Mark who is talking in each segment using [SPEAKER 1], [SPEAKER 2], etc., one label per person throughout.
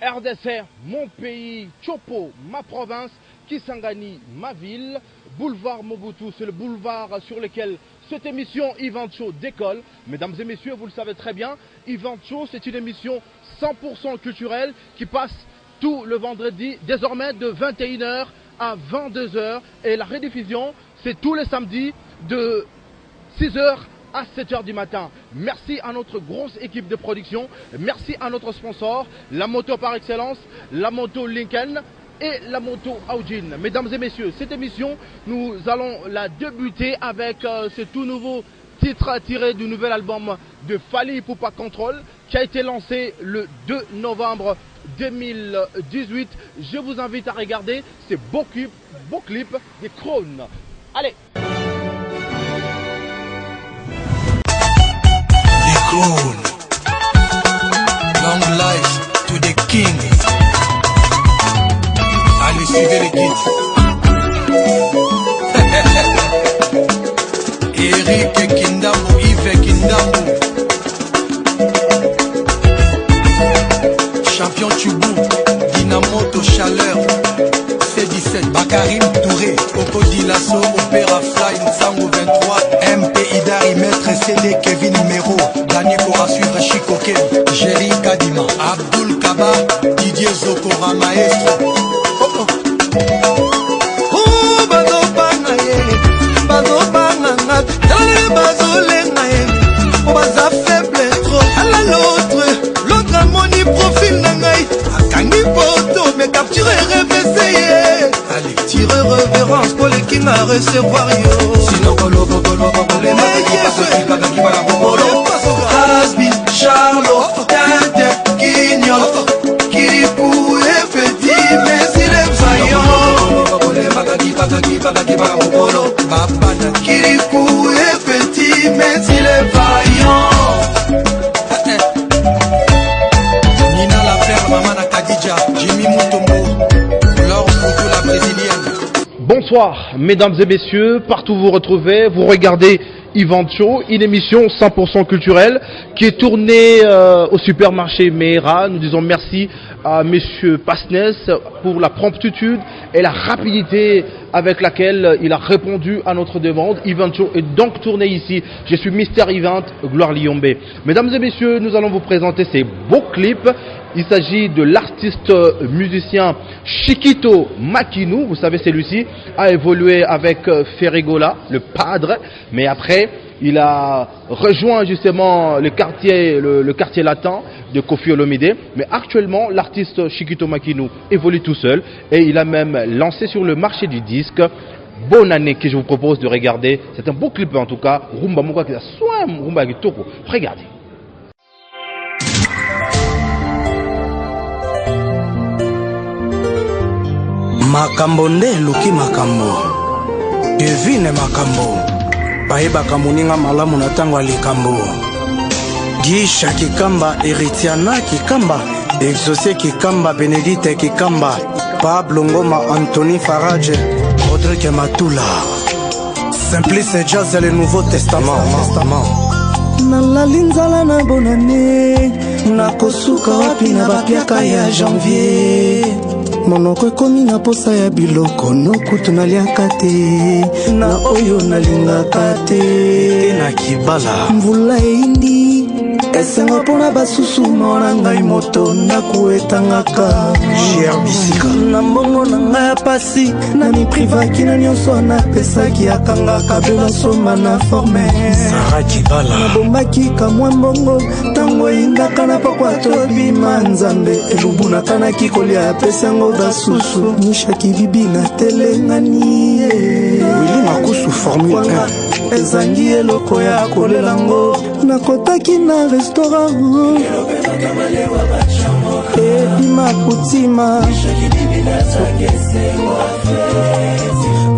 [SPEAKER 1] RDC, mon pays, Chopo, ma province, Kisangani, ma ville, boulevard Mobutu, c'est le boulevard sur lequel cette émission Event Show décolle. Mesdames et messieurs, vous le savez très bien, Event Show, c'est une émission 100% culturelle qui passe tout le vendredi, désormais de 21h à 22h. Et la rediffusion, c'est tous les samedis de 6h à 7h du matin. Merci à notre grosse équipe de production. Merci à notre sponsor, la moto par excellence, la moto Lincoln et la moto Audin. Mesdames et messieurs, cette émission, nous allons la débuter avec ce tout nouveau titre tiré du nouvel album de Fally Ipupa Control qui a été lancé le 2 novembre 2018. Je vous invite à regarder ces beaux clips des Crown. Allez!
[SPEAKER 2] Crown. Long life to the king. Allez, suivez les guides. Eric Kindambo, Yves Kindambo. Champion Tchoubou, Dinamoto Chaleur. C17, Bakarim Touré, Coco Dilasso, Opéra Fly, Nsango 23, MP Idari, Maître CD, Kevin Mero, Dani Kora suivre Chikoke, Jerry Kadima, Abdul Kaba, Didier Zokora, Maestro.
[SPEAKER 3] Allez, tirez révérence pour les kings à recevoir yo.
[SPEAKER 2] Sinon, les
[SPEAKER 3] Hasbi, Charlot, Tante, Guignol, Kiripou et Petit, mais il est vaillant. Kiripou et Petit, mais il est vaillant.
[SPEAKER 2] Nina la ferme, Mamana Kadija, Jimmy Mutombo.
[SPEAKER 1] Bonsoir mesdames et messieurs, partout vous retrouvez, vous regardez Event Show, une émission 100% culturelle qui est tournée au supermarché Meera. Nous disons merci à monsieur Pasnes pour la promptitude et la rapidité avec laquelle il a répondu à notre demande. Event Show est donc tourné ici. Je suis Mister Event, Gloire Liombe. Mesdames et messieurs, nous allons vous présenter ces beaux clips. Il s'agit de l'artiste musicien Chiquito Makinou. Vous savez, celui-ci a évolué avec Ferregola, le padre. Mais après, il a rejoint justement le quartier latin de Koffi Olomide. Mais actuellement, l'artiste Chiquito Makinou évolue tout seul. Et il a même lancé sur le marché du disque Bonne année que je vous propose de regarder. C'est un beau clip en tout cas. Rumba Muka qui a soin, Rumba Gitoko. Regardez.
[SPEAKER 3] Makambo nde luki makambo devine makambo bayebaka moninga malamu na ntango ya likambo Gisha Kikamba, Eritiana Kikamba, Exaucé Kikamba, Benedite Kikamba, Pablo Ngoma, Anthony Farage, Rodrigue Matula, Simplice Jazz, le Nouveau Testament. Nalalinzala na bonane nakosuka wapi na bapiaka ya janvier monoko ekomi na posa ya biloko nokutu naliaka te na oyo nalingaka te na kibala mvula eindi esengo mpona basusu mona ngai moto nakuetangaka cher bisika na mbongo na ngai ya pasi na miprivaki na nyonso napesaki akangaka mpe basomba na forme sara kibala nabombaki kamwa mbongo ntango eyindaka na pokwa tobima nzambe elubunakanaki kolia apesi yango basusu nishaki bibi na telengani wili makusu formule 1 ezangi eloko ya kolelango nakotaki na restaurant ebima kutima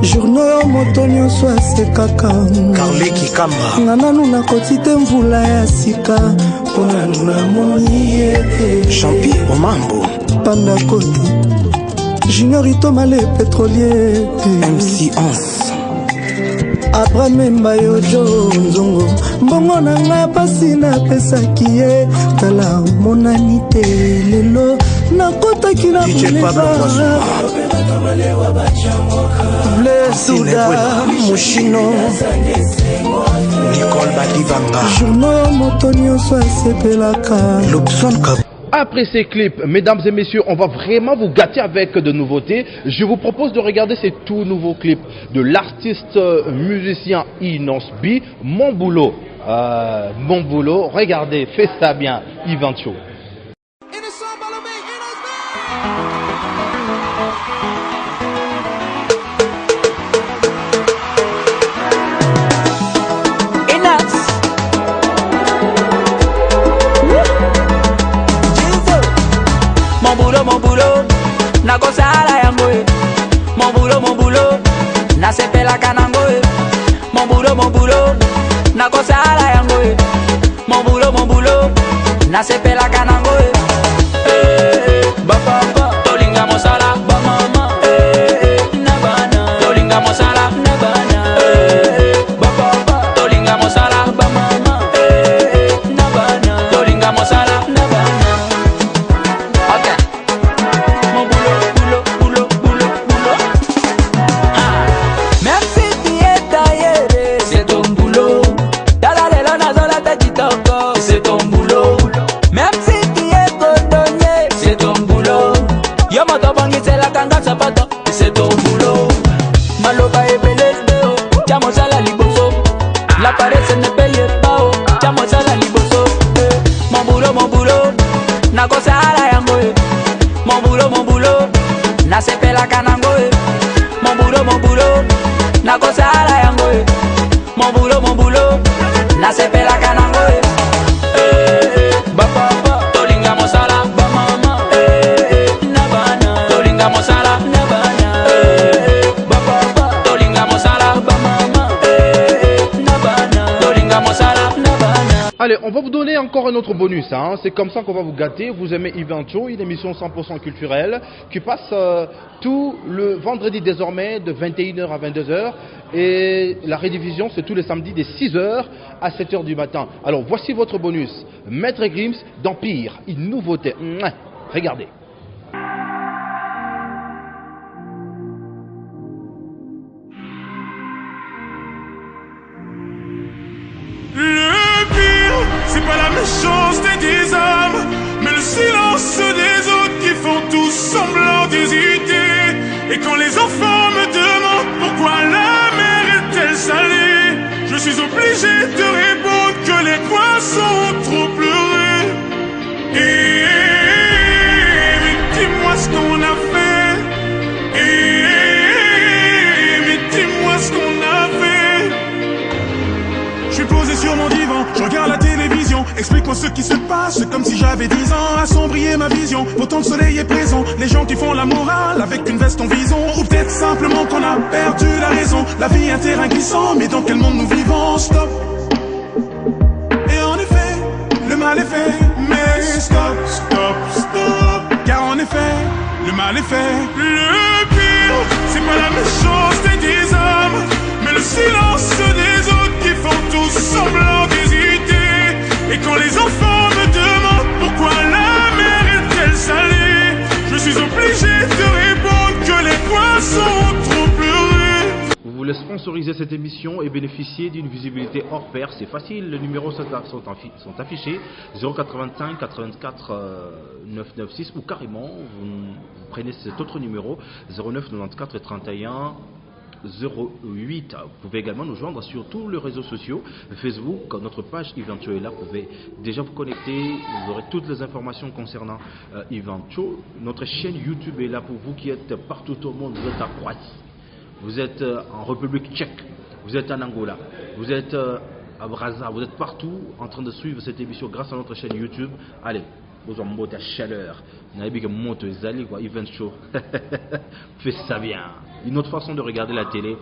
[SPEAKER 3] journaux yo moto nyonso asekaka Carle Kikamba nga nanu nakoti te mvula ya sika mpona namoni ye champi omambo panda kote junior itomale pétrolier MC11 Abraham Mbayojo Nzongo mbongo na nga pasi napesaki ye tala monani te lelo nakotaki na blesuda mushino
[SPEAKER 2] Nicole Badivanga
[SPEAKER 3] journaux moto nyonso asepelaka
[SPEAKER 2] Lobson Kav.
[SPEAKER 1] Après ces clips, mesdames et messieurs, on va vraiment vous gâter avec de nouveautés. Je vous propose de regarder ces tout nouveaux clips de l'artiste musicien Inos B, Mon Boulot. Mon Boulot, regardez, fais ça bien, Ivancho.
[SPEAKER 4] Mon boulot, na kosala yango e. Mon boulot, na sepela kanango e. Mon boulot, na kosala yango e. Mon boulot, na sepela kanango e. Ba papa, tolinga mosala, ba mama, na bana, tolinga mosala, na bana, ba papa, tolinga mosala, ba mama, na bana, tolinga mosala, na bana. C'est ton boulot. Maloba et belé, Jamosala liboso. La paresse ne paye pas, Jamosala liboso. Mon boulot, na kosala yango. Mon boulot, na sepela kanango. Mon boulot, na kosala yango. Mon boulot, na sepela kanango. Ba papa, tolinga mosala, ba mama, na bana, tolinga mosala, na bana, ba papa, tolinga mosala, ba mama, na bana, tolinga mosala, na bana.
[SPEAKER 1] Allez, on va vous donner encore un autre bonus, hein. C'est comme ça qu'on va vous gâter. Vous aimez Ivancho, une émission 100% culturelle qui passe tout le vendredi désormais de 21h à 22h. Et la rediffusion, c'est tous les samedis de 6h à 7h du matin. Alors, voici votre bonus. Maître Grims d'Empire, une nouveauté. Mouah. Regardez.
[SPEAKER 5] Le pire, c'est pas la méchanceté des hommes, mais le silence des autres qui font tous semblant d'hésiter. Et quand les enfants me demandent pourquoi la mer est-elle salée, je suis obligé de répondre que les poissons ont trop pleuré. Mais dis-moi ce qu'on a fait. Mais dis-moi ce qu'on a fait. Je suis posé sur mon divan, je regarde la télévision. Explique-moi ce qui se passe, c'est comme si j'avais 10 ans. Assombrir ma vision, pourtant le soleil est présent. Les gens qui font la morale avec une veste en vison. Ou peut-être simplement qu'on a perdu la raison. La vie est un terrain glissant, mais dans quel monde nous vivons? Stop. Et en effet, le mal est fait. Mais stop, stop, stop. Car en effet, le mal est fait. Le pire, c'est pas la méchanceté des hommes, mais le silence des autres qui font tous semblant d'hésiter. Et quand les enfants me demandent pourquoi la mer est-elle salée, je suis obligé de répondre que les poissons ont trop pleuré.
[SPEAKER 1] Vous voulez sponsoriser cette émission et bénéficier d'une visibilité hors pair, c'est facile. Les numéros sont affichés 085 84 996 ou carrément vous prenez cet autre numéro 09 94 31 08. Vous pouvez également nous joindre sur tous les réseaux sociaux, Facebook, notre page Ivancho est là. Vous pouvez déjà vous connecter, vous aurez toutes les informations concernant Ivancho. Notre chaîne YouTube est là pour vous qui êtes partout au monde. Vous êtes à Croatie, vous êtes en République tchèque, vous êtes en Angola, vous êtes à Brazza, vous êtes partout en train de suivre cette émission grâce à notre chaîne YouTube. Allez, vous en mode à chaleur. Vous n'avez pas que monter les allées, quoi, Ivancho. Fais ça bien. Une autre façon de regarder la télé,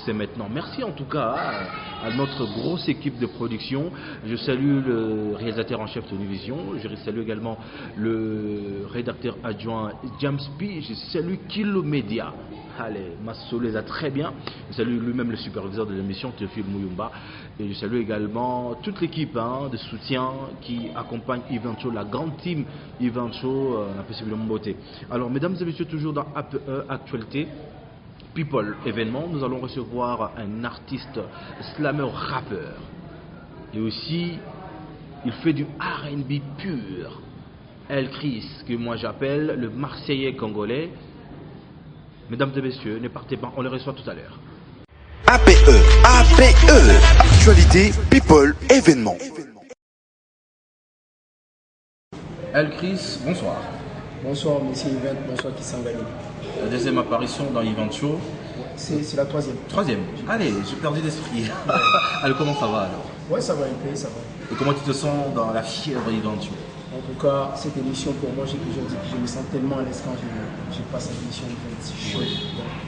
[SPEAKER 1] c'est maintenant. Merci en tout cas à notre grosse équipe de production. Je salue le réalisateur en chef de Univision. Je salue également le rédacteur adjoint James P. Je salue Kilo Media. Allez, Masso les a très bien. Je salue lui-même le superviseur de l'émission, Théophile Mouyumba. Et je salue également toute l'équipe de soutien qui accompagne Ivancho, la grande team Ivancho, impossiblement beauté. Alors, mesdames et messieurs, toujours dans APE Actualité, People événement, nous allons recevoir un artiste slammer rappeur. Et aussi, il fait du R&B pur. El Chris, que moi j'appelle le Marseillais congolais. Mesdames et messieurs, ne partez pas, on le reçoit tout à l'heure.
[SPEAKER 6] APE, actualité, people, événement.
[SPEAKER 1] El Chris, bonsoir.
[SPEAKER 7] Bonsoir, monsieur Yvan, bonsoir Kisangani.
[SPEAKER 1] La deuxième apparition dans Ivancho.
[SPEAKER 7] C'est la troisième.
[SPEAKER 1] Troisième. Allez, j'ai perdu d'esprit. Alors, comment ça va alors?
[SPEAKER 7] Ouais, ça va un peu, ça va.
[SPEAKER 1] Et comment tu te sens dans la fièvre Ivancho?
[SPEAKER 7] En tout cas, cette émission, pour moi, j'ai toujours dit que je me sens tellement à l'aise quand je passe cette émission.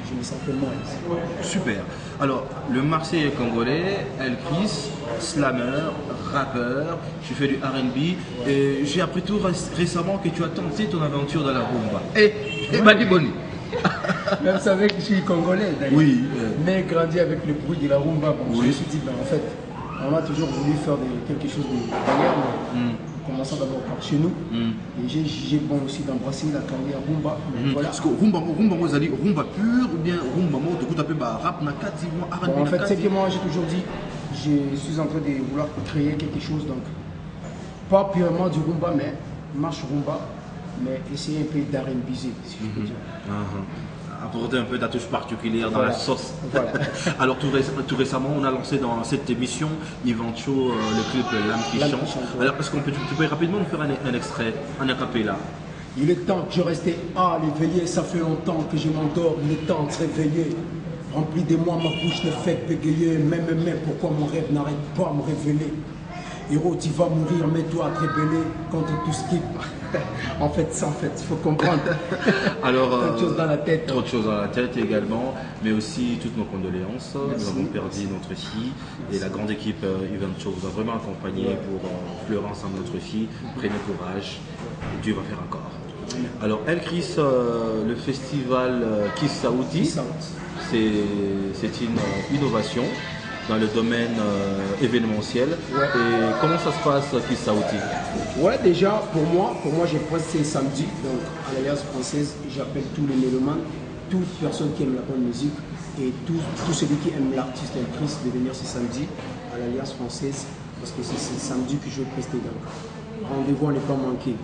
[SPEAKER 7] Je me sens tellement à l'aise.
[SPEAKER 1] Super. Alors, le Marseillais congolais, El Chris, slammer, rappeur, tu fais du R&B. Et j'ai appris tout récemment que tu as tenté ton aventure dans la rumba. Et Badi Boni.
[SPEAKER 7] Même savez que je suis congolais d'ailleurs.
[SPEAKER 1] Oui.
[SPEAKER 7] Mais grandi avec le bruit de la rumba. Bon,
[SPEAKER 1] Oui.
[SPEAKER 7] je me suis dit, ben, en fait, on a toujours voulu faire quelque chose de derrière, mais commençons d'abord par chez nous. Et j'ai jugé bon aussi d'embrasser la carrière rumba. Mais voilà.
[SPEAKER 1] Parce que rumba, vous allez rumba pur ou bien rumba, moi, tu tapes rap, na kati, R&B.
[SPEAKER 7] Bon, en fait, c'est que moi, j'ai toujours dit, je suis en train de vouloir créer quelque chose, donc pas purement du rumba, mais marche rumba, mais essayer un peu d'R&Biser, si je peux dire.
[SPEAKER 1] Apporter un peu de la touche particulière dans
[SPEAKER 7] Voilà.
[SPEAKER 1] la sauce.
[SPEAKER 7] Voilà.
[SPEAKER 1] Alors tout récemment, on a lancé dans cette émission Ivancho le clip L'âme qui
[SPEAKER 7] L'âme
[SPEAKER 1] chante.
[SPEAKER 7] qui chante, ouais.
[SPEAKER 1] Alors est-ce qu'on peut, tu peux rapidement nous faire un extrait, un acapella?
[SPEAKER 7] Il est temps que je restais à l'éveiller, ça fait longtemps que je m'endors, il est temps de se réveiller. Rempli de moi, ma bouche ne fait que bégayer, mais pourquoi mon rêve n'arrête pas de me révéler? Héros, tu vas mourir, mais toi à te révéler contre tout ce qui... En fait, il faut comprendre.
[SPEAKER 1] Alors,
[SPEAKER 7] Trop de choses dans la tête.
[SPEAKER 1] Trop de choses dans la tête également, mais aussi toutes nos condoléances.
[SPEAKER 7] Merci.
[SPEAKER 1] Nous avons perdu notre fille et la grande équipe Ivancho vous a vraiment accompagné pour pleurer ensemble notre fille. Prenez courage, Dieu va faire encore. Alors, El Chris, le festival Kiss Saouti, c'est une innovation dans le domaine événementiel.
[SPEAKER 7] Ouais.
[SPEAKER 1] Et comment ça se passe Kiss Saouti?
[SPEAKER 7] Ouais, déjà, pour moi j'ai posté samedi, donc à l'Alliance française, j'appelle tous les mélomanes, toute personne qui aime la bonne musique et tout celui qui aime l'artiste El Chris de venir ce samedi à l'Alliance française, parce que c'est samedi que je vais prester. Donc, rendez-vous à ne pas manquer.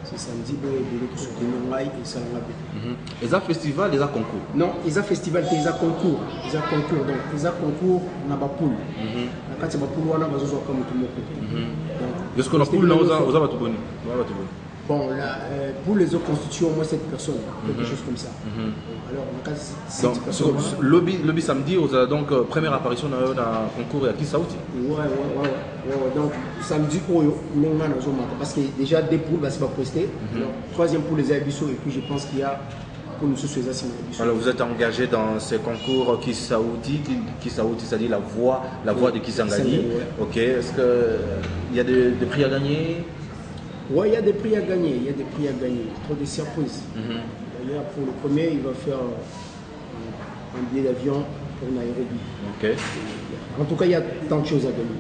[SPEAKER 7] C'est samedi, vous allez soutenir Rai et ça va bien.
[SPEAKER 1] Les a festival, les a concours.
[SPEAKER 7] Non, ils ont festival, ils ont concours. Ils ont concours, donc ils ont concours, on a pas poule. Quand tu as poule, on a besoin comme tout le monde.
[SPEAKER 1] Jusqu'à la poule, on a tout bon.
[SPEAKER 7] Bon, là, pour les autres constitutions, au moins 7 personnes, quelque chose comme ça. Alors, en cas, 7
[SPEAKER 1] Donc,
[SPEAKER 7] personnes.
[SPEAKER 1] lobby samedi, vous avez donc première apparition dans un concours à Kiss Saouti.
[SPEAKER 7] Ouais. Donc, samedi, parce que déjà, deux poules, c'est pas posté. Alors, troisième poule, les Abisso, et puis je pense qu'il y a pour nous ces Abisso.
[SPEAKER 1] Alors, vous êtes engagé dans ce concours Kiss Saouti, c'est-à-dire la voix de Kisangani.
[SPEAKER 7] Ouais.
[SPEAKER 1] Ok, est-ce qu'il y a des prix à gagner?
[SPEAKER 7] Oui, il y a des prix à gagner, trop de surprises. D'ailleurs, pour le premier, il va faire un billet d'avion pour Nairobi.
[SPEAKER 1] Ok.
[SPEAKER 7] En tout cas, il y a tant de choses à gagner.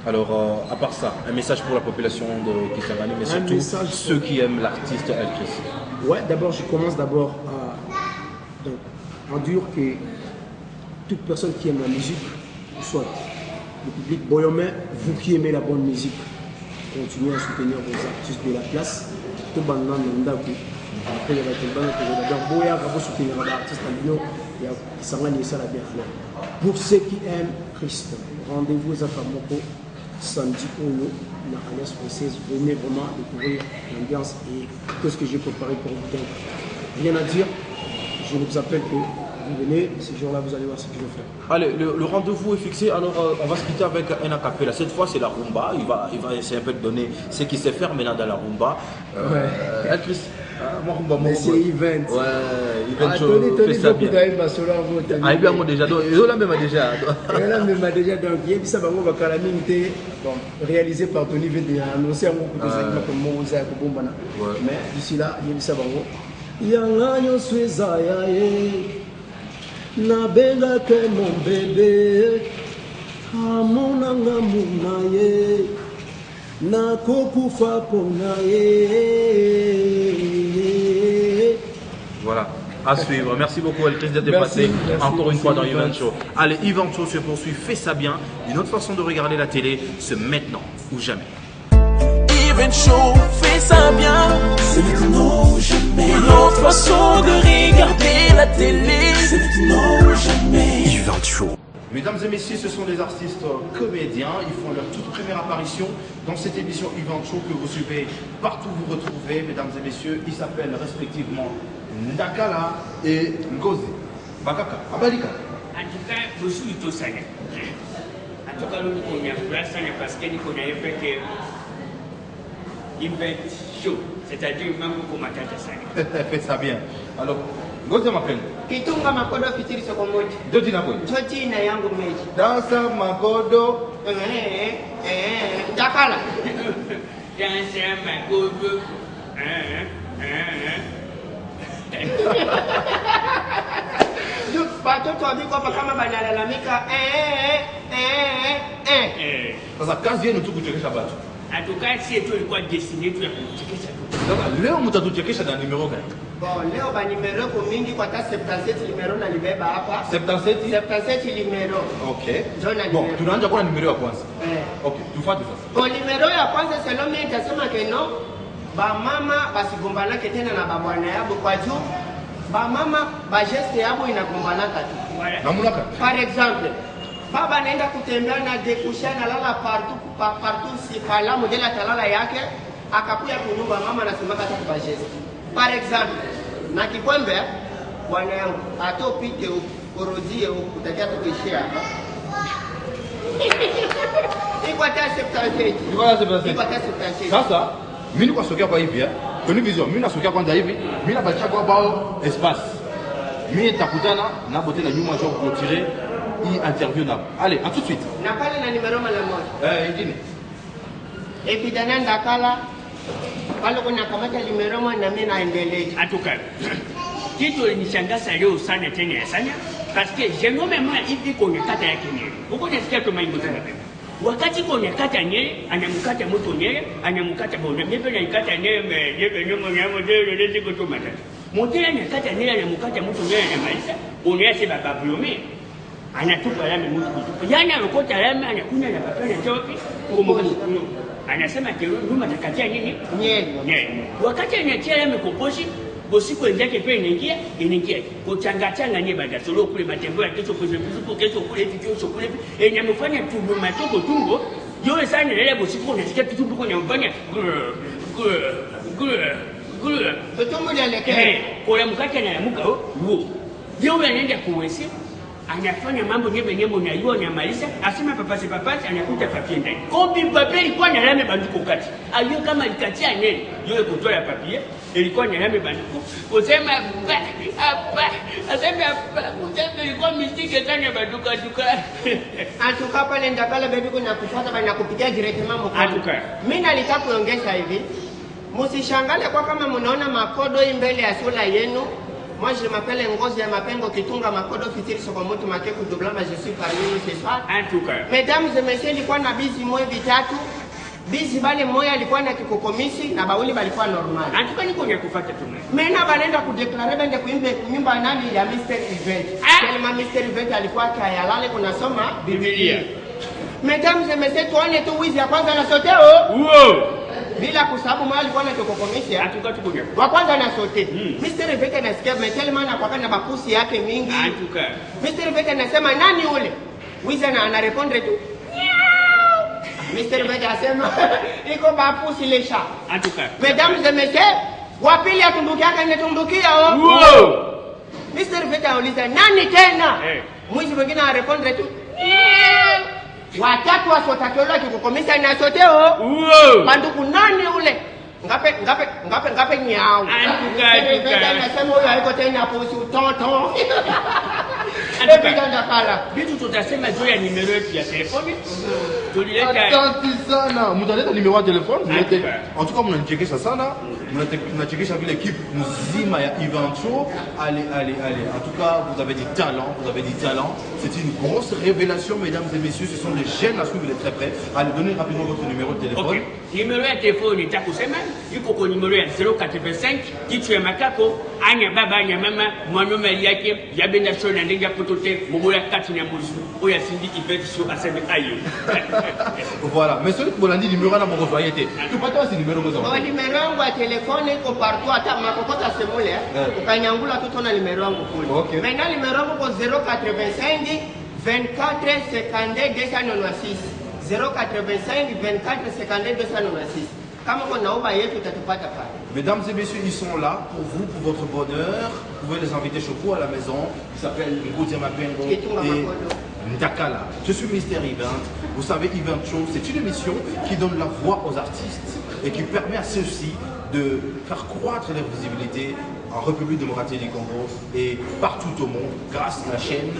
[SPEAKER 1] Alors, à part ça, un message pour la population de Kisangani, mais surtout
[SPEAKER 7] message pour-
[SPEAKER 1] ceux qui aiment l'artiste El Chris.
[SPEAKER 7] Ouais, d'abord, je commence à dire que toute personne qui aime la musique, soit le public boyomé, vous qui aimez la bonne musique, continuez à soutenir vos artistes de la place. Tout le monde après, il y a donc, soutenir les artistes pour ceux qui aiment Christ, rendez-vous à Kamoko samedi au dans l'Alliance française. Venez vraiment découvrir l'ambiance et qu'est-ce que j'ai préparé pour vous. Donc, rien à dire, je vous appelle que vous venez, ce jour-là vous allez voir ce que je vais faire.
[SPEAKER 1] Allez, le rendez-vous est fixé, alors on va se quitter avec un acapella. Cette fois c'est la rumba, il va essayer un peu de donner ce qu'il sait faire maintenant dans la rumba. El Chris,
[SPEAKER 7] Monsieur Event.
[SPEAKER 1] Ouais, Event Show.
[SPEAKER 7] Tony,
[SPEAKER 1] fait ça bien. Ah, bien, moi déjà. Donc, là même déjà.
[SPEAKER 7] Là même déjà. Donc, il y a ça, bon, réalisé par Tony Event. Annoncé à moi mais d'ici là, il y a ça, bon. Yanganyo Suezaya, Nabenga que mon bébé, Amonanga Munaye, Nakokufa Ponaye.
[SPEAKER 1] Voilà, à suivre. Merci beaucoup, Elkris, d'être passé encore une fois dans Event Show. Allez, Event Show se poursuit, fais ça bien. Une autre façon de regarder la télé, c'est maintenant ou jamais.
[SPEAKER 8] Event Show, fais ça bien. C'est maintenant ou jamais. Une autre façon de regarder la télé. C'est maintenant ou jamais. Event Show.
[SPEAKER 1] Mesdames et messieurs, ce sont des artistes comédiens. Ils font leur toute première apparition dans cette émission Event Show que vous suivez partout où vous retrouvez. Mesdames et messieurs, ils s'appellent respectivement Ndakala et Ngozi. Bakaka, Abalika.
[SPEAKER 9] En tout cas, vous suivez tout ça. En tout cas, nous connaissons parce que nous connaissons que Event Show, c'est-à-dire même pour matata ça.
[SPEAKER 1] Fais ça bien. Alors, Ngozi m'appelle.
[SPEAKER 10] Kitunga makodo fitiri sokomoji.
[SPEAKER 1] Doti na kwe.
[SPEAKER 10] Toti na yangu meji.
[SPEAKER 1] Dansa makodo.
[SPEAKER 10] Dakala.
[SPEAKER 9] Dansa makodo.
[SPEAKER 10] Watoto wabiko hapa kama banalalamika
[SPEAKER 1] Sasa kazi yenu tu kuchekesha watu.
[SPEAKER 9] En tout cas, si tu ilikuwa destiné tu ya kuchekesha tu.
[SPEAKER 1] Sasa leo mtatuchekesha na numero gani?
[SPEAKER 10] Bon, leo ba numero kwa mingi kwa ta 77 numero na libeba hapa.
[SPEAKER 1] 77
[SPEAKER 10] numero.
[SPEAKER 1] Okay.
[SPEAKER 10] Bon,
[SPEAKER 1] tunaanza kwa numero ya kwanza. Okay, tufuate sasa.
[SPEAKER 10] Kwa numero ya kwanza selon mimi nitasema ke no. Ba mama basigombanake tena na babwana yabo kwa juu. Ba mama ba geste yabo inagombanaka tu.
[SPEAKER 1] Namulaka.
[SPEAKER 10] Par exemple, baba anaenda kutembea na dekusha na lala partout si pala modela talala yake akakuya kunyumba mama anasema kata kwa geste. Par exemple, na kikwembe bwana yangu atopite ukorojie utakia tukishia hapa. Iko hata 78. Iko hata 78.
[SPEAKER 1] Sasa mimi niko sokea kwa hivi Tony Vision, mimi nasokea kwanza hivi, mimi nabacha kwa bao espace. Mimi nitakutana na bote na nyuma je clôturer hii interview na. Allez, à tout de suite.
[SPEAKER 10] Na pale na numero mala moja.
[SPEAKER 1] Ingine.
[SPEAKER 10] Epidana Ndakala pale kuna kamata numero moja na mimi naendelea.
[SPEAKER 9] Atuka. Kitu nishangaza leo sana tena sana parce que je nomme moi hivi kwenye kata yake Nyeri. Uko nasikia kama ingo sana. Wakati kwenye kata Nyeri anamkata mtu Nyeri, anamkata bonde. Mimi na ikata Nyeri, mimi nyomo nyamo ndio ndio kutoka matatu. Motela anakata Nyeri anamkata mtu Nyeri na maisha. Unaasi baba Blumi. Anatupa lami mtu kutupa. Yaani anakota lami anakunya na papana choki. Anasema kero nyuma takatia nini? Nyeri. Wakati anatia lami koposhi bosiku endake pe inaingia kuchanga nye baada solo kule matembo ya kesho kule kesho kule nyamefanya tumbo matoko tumbo yowe sana ile bosiku unasikia tumbo kwa nyamfanya
[SPEAKER 10] tumbo lelekea
[SPEAKER 9] kwa mkate analamuka yowe anaenda kuwesi anafanya mambo nyemo na yuo nyamaliza asema papasi anakuta papie ndani kombi papie ilikuwa na lame banduko kati aliyo kama ikatia nene yowe kutoa papie ilikuwa na lame banduko usema hapa asema hapa usema ilikuwa mistike sana banduko
[SPEAKER 10] atuka pale Ndakala baby kuna kufuata bana kupitia direct mambo
[SPEAKER 9] atuka
[SPEAKER 10] mimi nalitaka kuongeza hivi msishangale kwa kama mnaona makodo hii mbele ya sura yenu. Moi je m'appelle Ngozi ya Mapengo Kitunga Makodo Fitiri Sokomoto Makeku Doublama, je suis parmi nous ce soir.
[SPEAKER 9] En tout cas.
[SPEAKER 10] Mesdames et messieurs, ilikuwa na bizi moja vitatu. Bizi bale moja alikuwa na kikokomisi na bauli balikuwa normal.
[SPEAKER 9] En tout cas niko nya kufuata tu.
[SPEAKER 10] Mena banaenda kudeclare bende kuimbe nyumba nani ya Mr. Event. Tellement Mr. Event alikuwa kayalale kunasoma Biblia. Mesdames et messieurs, tuone tu wizi ya kwanza na soteo.
[SPEAKER 9] Wow.
[SPEAKER 10] Bila kusababu mwa alikuwa na kikokomisi
[SPEAKER 9] atuka tukunya.
[SPEAKER 10] Wa kwanza na sote. Mr. Event anasikia tellement anakuwa na mapusi yake mingi.
[SPEAKER 9] Atuka.
[SPEAKER 10] Mr. Event anasema nani ule? Wizi anarepondre tu. Mr. Event anasema iko mapusi lesha.
[SPEAKER 9] Atuka.
[SPEAKER 10] Mesdames et messieurs, wapili atumbukia yake inatumbukia
[SPEAKER 9] Wow.
[SPEAKER 10] Mr. Event anauliza nani tena? Mwizi mwingine anarepondre tu. Watatu wasotakiolo kikukomisa inasoteo.
[SPEAKER 9] Wow.
[SPEAKER 10] Banduku nani ule? ngape nyao nasema huyo haiko tena posi utonto
[SPEAKER 9] vitu tutasema juu ya numero yetu ya telefoni.
[SPEAKER 1] Asante sana. Mtaleta numéro de téléphone, en tout cas mnanichekesha sana. Mnachekesha vile équipe mzima ya Ivancho. Allez. En tout cas, vous avez du talent. C'est une grosse révélation, mesdames et messieurs. Ce sont des jeunes à suivre de très près. Allez, donnez rapidement votre numéro de téléphone.
[SPEAKER 9] Okay. Numéro de téléphone est à kusema. Il faut que numéro est 085 kitu ya makako anya baba anya mama mwanaume yake yabenda shona ndenge potote mobola kati na muzu oya sindi event show aseme ayo.
[SPEAKER 1] Voilà, mais celui qui vous l'a dit numéro na moko soyete. Tu pas toi c'est numéro vous
[SPEAKER 10] avez. Numéro yangu ya telefone iko partout hata makokota semule ukanyangula tu tona numéro yangu kule.
[SPEAKER 1] Okay.
[SPEAKER 10] Maintenant numéro yangu ko 085 24 52 296. 085 24 52 296. Kama kwa naomba yetu utatupata pale.
[SPEAKER 1] Mesdames et messieurs, ils sont là pour vous, pour votre bonheur. Vous pouvez les inviter chez vous à la maison. Ils s'appellent Ngoutia Mapengo et Ndakala. Je suis Mister Event. Vous savez, Event Show, c'est une émission qui donne la voix aux artistes et qui permet à ceux-ci de faire croître leur visibilité en République démocratique du Congo et partout au monde grâce à la chaîne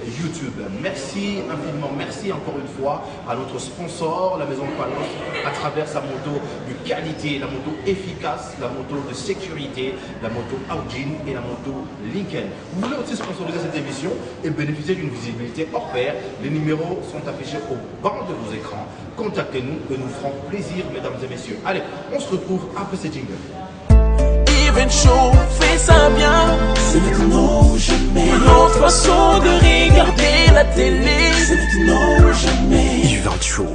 [SPEAKER 1] YouTube. Merci infiniment, merci encore une fois à notre sponsor, la maison Panos, à travers sa moto de qualité, la moto efficace, la moto de sécurité, la moto Audin et la moto Lincoln. Vous voulez aussi sponsoriser cette émission et bénéficier d'une visibilité hors pair. Les numéros sont affichés au bas de vos écrans. Contactez-nous et nous ferons plaisir, mesdames et messieurs. Allez, on se retrouve après ces jingles.
[SPEAKER 8] Event Show, fais ça bien. C'est maintenant ou jamais. Une autre façon de regarder la télé. C'est maintenant ou jamais. Event Show.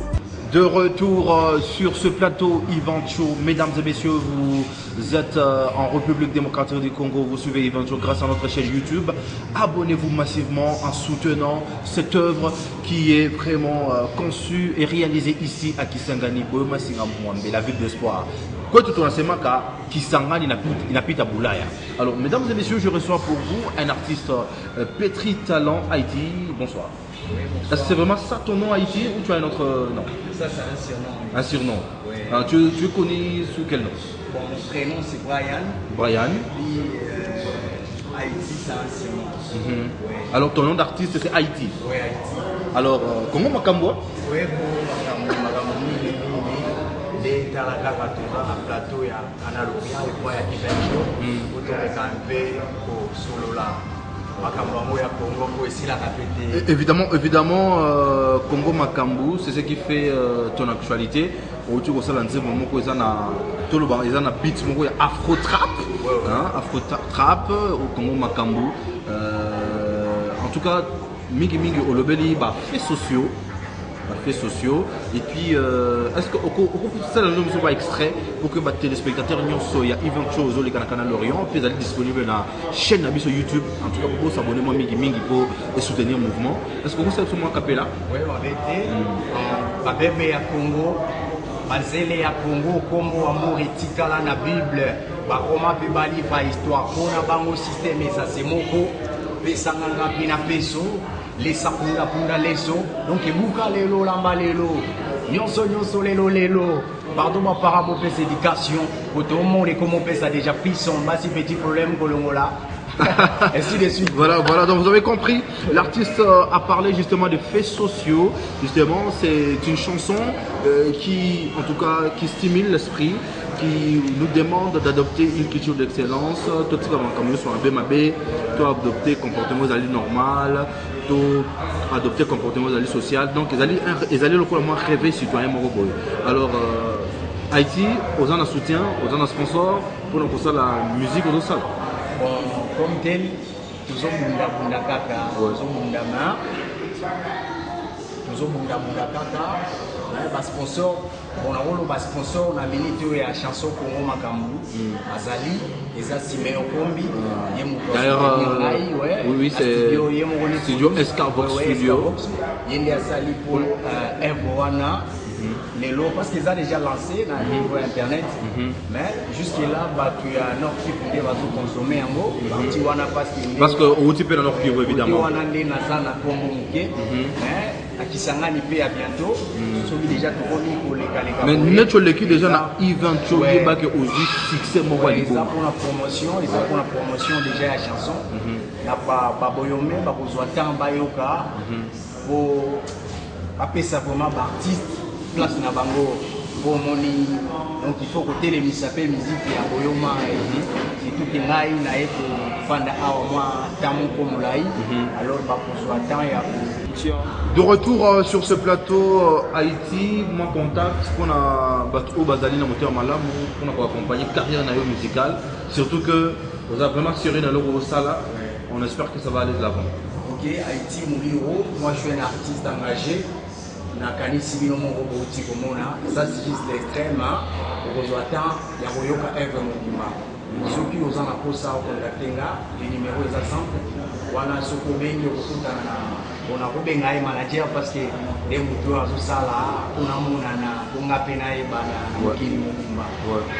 [SPEAKER 1] De retour sur ce plateau Event Show. Mesdames et messieurs, vous êtes en République démocratique du Congo. Vous suivez Event Show grâce à notre chaîne YouTube. Abonnez-vous massivement en soutenant cette œuvre qui est vraiment conçue et réalisée ici à Kisangani, la ville d'espoir. Alors, mesdames et messieurs, je reçois pour vous un artiste pétri talent Haïti. Bonsoir.
[SPEAKER 11] Oui, bonsoir.
[SPEAKER 1] Est-ce que c'est vraiment ça ton nom Haïti ou tu as un autre nom?
[SPEAKER 11] Ça, c'est un surnom.
[SPEAKER 1] Un surnom.
[SPEAKER 11] Oui.
[SPEAKER 1] Alors, tu es connu sous quel nom?
[SPEAKER 11] Bon, mon prénom c'est Brian.
[SPEAKER 1] Brian.
[SPEAKER 11] Puis Haïti, c'est un surnom.
[SPEAKER 1] Oui. Alors, ton nom d'artiste c'est Haïti.
[SPEAKER 11] Oui, Haïti.
[SPEAKER 1] Alors, comment Makambo?
[SPEAKER 11] Oui, pour Makambo, dans la plateau, il y a un allocation et puis il y a Event Show. Vous tombez un peu sur là.
[SPEAKER 1] Évidemment, Congo Makambu, c'est ce qui fait ton actualité. Tu vois ça dans le moment où ils ont un beat, Afro Trap, Afro Trap au Congo Makambu. En tout cas, Mingi au Lobeli, faits sociaux. Et puis, est-ce que ça nous va extrait pour que les téléspectateurs soient Event Show sur le canal Lorient, puis aller disponible dans la chaîne sur YouTube. En tout cas, pour s'abonner moi Mingi pour soutenir le mouvement. Est-ce que vous savez comment Capella?
[SPEAKER 11] Oui, en vérité, Babébé à Congo, Bazélé à Congo, Congo amour et Tikala na Bible, Bakoma Bibali va histoire, Kona Bango système et ça c'est Moko, Pesanganga Pina Peso. Les sapunda punda leso donc ebuka lelo lamba lelo nyonso lelo pardon ma paramo pèse éducation pour tout le monde et comment pèse a déjà pris son massif petit problème colongola ainsi de suite.
[SPEAKER 1] Voilà, donc vous avez compris, l'artiste a parlé justement de faits sociaux. Justement, c'est une chanson qui, en tout cas, qui stimule l'esprit, qui nous demande d'adopter une culture d'excellence. Tout ce comme sur un BMAB, tout adopter comportement normal, tout adopter comportement social. Donc, ils allaient le moins rêver citoyen Morocco. Alors, Haïti, aux gens de soutien, aux gens de sponsors, pour nous ça la musique aux autres.
[SPEAKER 11] Bon, comme tel, toujours bunda kaka, toujours bunda ma, toujours bunda kaka. Bas sponsor, bon na rolo bas sponsor na minute ya chanson Congo Makambu, Azali, Eza Siméon Kombi,
[SPEAKER 1] d'ailleurs, oui, c'est Studio Escarvox Studio.
[SPEAKER 11] Yende Azali pour Evoana. Parce qu'ils ont déjà lancé dans le niveau internet, mais jusque-là, tu as Nord qui peut consommer un mot.
[SPEAKER 1] Parce que tu peux dans Nord évidemment.
[SPEAKER 11] Mais akisangani pe à bientôt soki déjà tokomi koleka
[SPEAKER 1] mais neto leki déjà na event show yeba ke ozu succès mo wali
[SPEAKER 11] pour la promotion déjà la chanson na ba boyome ba kozwa temps bayoka pour apesa vraiment ba artiste place na bango pour moni donc il faut que les misape musique ya boyoma et tout que ngai na eto fanda awa moi tamu komulai alors ba kozwa temps ya
[SPEAKER 1] de retour sur ce plateau Haïti, moi contact pour Batou Bazali na moteur malamu pour accompagner carrière musicale, surtout que vous avez vraiment assuré dans le sala, on espère que ça va aller de l'avant.
[SPEAKER 11] Ok, Haïti Mouliro, moi je suis un artiste engagé, nakani sibino moko bouti komona, ça c'est juste l'extrême, pour vous attendre, il y a Royoka Eve Mokima. Ceux qui osent en apposer au contactenga, les numéros sont simples, wana soko bengi okutana on a kobenga ye manager parce que les moutons azosala tonamonana tongapena ye bana na mokili mobimba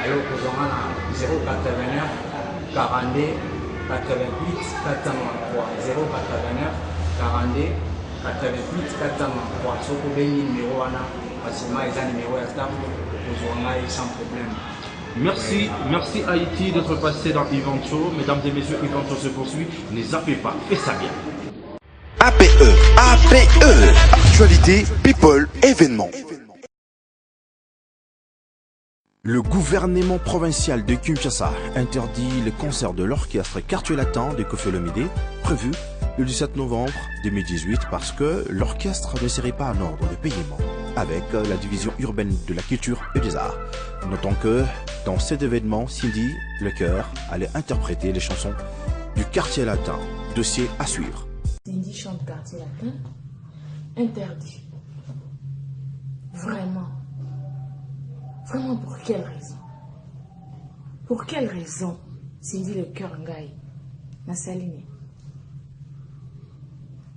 [SPEAKER 11] alors kozongana 089 42 88 493 089 42 88 493 soko bengi numéro wana facilement eza numéro ya staff kozonga ye sans problème.
[SPEAKER 1] Merci Haïti d'être passé dans Event Show. Mesdames et messieurs, Event Show se poursuit. Ne zappez pas, faites ça bien.
[SPEAKER 6] APE, actualité, people, événements.
[SPEAKER 12] Le gouvernement provincial de Kinshasa interdit le concert de l'orchestre Quartier Latin de Koffi Olomide, prévu le 17 novembre 2018 parce que l'orchestre ne serait pas en ordre de paiement avec la division urbaine de la culture et des arts. Notons que dans cet événement, Cindy Le Cœur allait interpréter les chansons du Quartier Latin. Dossier à suivre.
[SPEAKER 13] Cindy chante Quartier Latin, interdit. Vraiment. Vraiment pour quelle raison? Pour quelle raison Cindy Le Cœur Ngaï m'a saliné?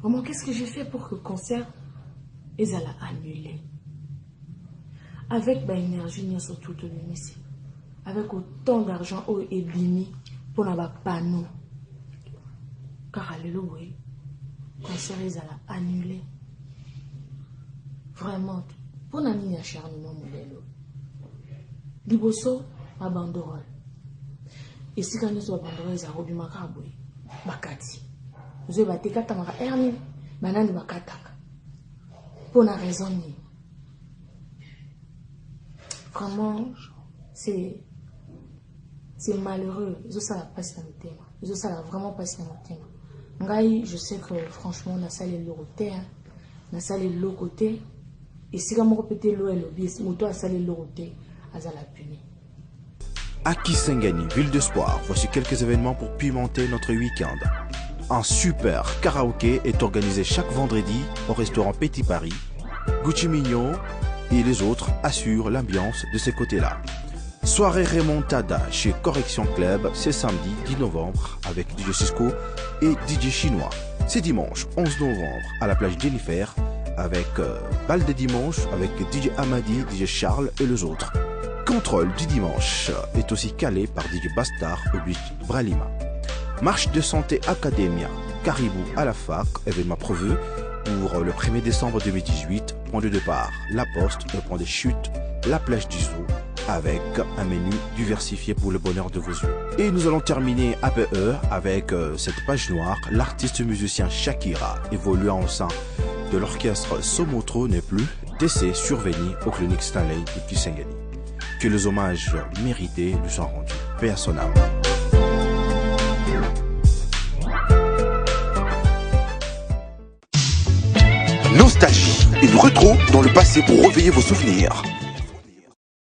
[SPEAKER 13] Vraiment, qu'est-ce que j'ai fait pour que le concert les a annulé? Avec l'énergie, nous sommes tout ici. Avec autant d'argent au ebimi pour n'avoir pas nous. Car alléluia, le concert les a annulé. Vraiment, pour n'amener acharnement modèle. Liboso, ma banderole. Et si quand nous sommes banderole, ils ont robi makaboui, bakati. Nous avons battu kata maka erni, banani bakataka. Pour la raison ni. Vraiment, c'est malheureux. Ils ont ça la passe dans le thème. Ils ont ça la vraiment passe dans le thème. Ngai, je sais que franchement, on a salé le côté, on a salé le côté. Et si on a répété l'eau et le bis, on a salé le côté.
[SPEAKER 12] À Kisangani, ville d'espoir, voici quelques événements pour pimenter notre week-end. Un super karaoké est organisé chaque vendredi au restaurant Petit Paris. Gucci Mignon et les autres assurent l'ambiance de ces côtés-là. Soirée remontada chez Correction Club, c'est samedi 10 novembre avec DJ Cisco et DJ Chinois. C'est dimanche 11 novembre à la plage Jennifer avec Bal de dimanche avec DJ Amadi, DJ Charles et les autres. Contrôle du dimanche est aussi calé par DJ Bastard au beach Bralima. Marche de santé Academia, Caribou à la fac, événement prévu pour le 1er décembre 2018. Point de départ, la poste, le point de chute, la plage du zoo, avec un menu diversifié pour le bonheur de vos yeux. Et nous allons terminer APE avec cette page noire, l'artiste musicien Shakira, évoluant au sein de l'orchestre Somotro n'est plus, décès survenu aux cliniques Stanley et Kisangani. Que les hommages mérités lui sont rendus. Paix à son âme.
[SPEAKER 6] Nostalgie, une retro dans le passé pour réveiller vos souvenirs.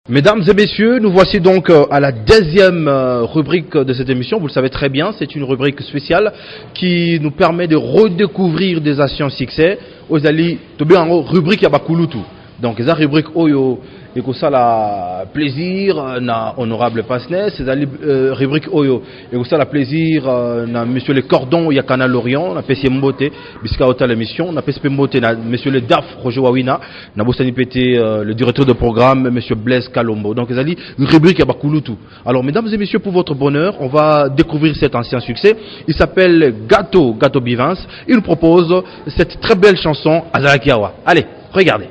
[SPEAKER 1] Mesdames et messieurs, nous voici donc à la deuxième rubrique de cette émission. Vous le savez très bien, c'est une rubrique spéciale qui nous permet de redécouvrir des anciens succès. Aux ali, to bien en rubrique ya bakulutu. Donc, la rubrique oyo et que ça la plaisir na honorable Pasnes c'est la rubrique Oyo et que ça la plaisir na monsieur le Cordon Yakana Lorient na PC Mbote bisika hôtel émission na PC Mbote na monsieur le DAF Roger Wawina na Bosani Pété le directeur de programme monsieur Blaise Kalombo. Donc c'est une rubrique à Bakulutu. Alors mesdames et messieurs, pour votre bonheur, on va découvrir cet ancien succès. Il s'appelle Gato Bivins. Il nous propose cette très belle chanson Azalakiawa. Allez, regardez.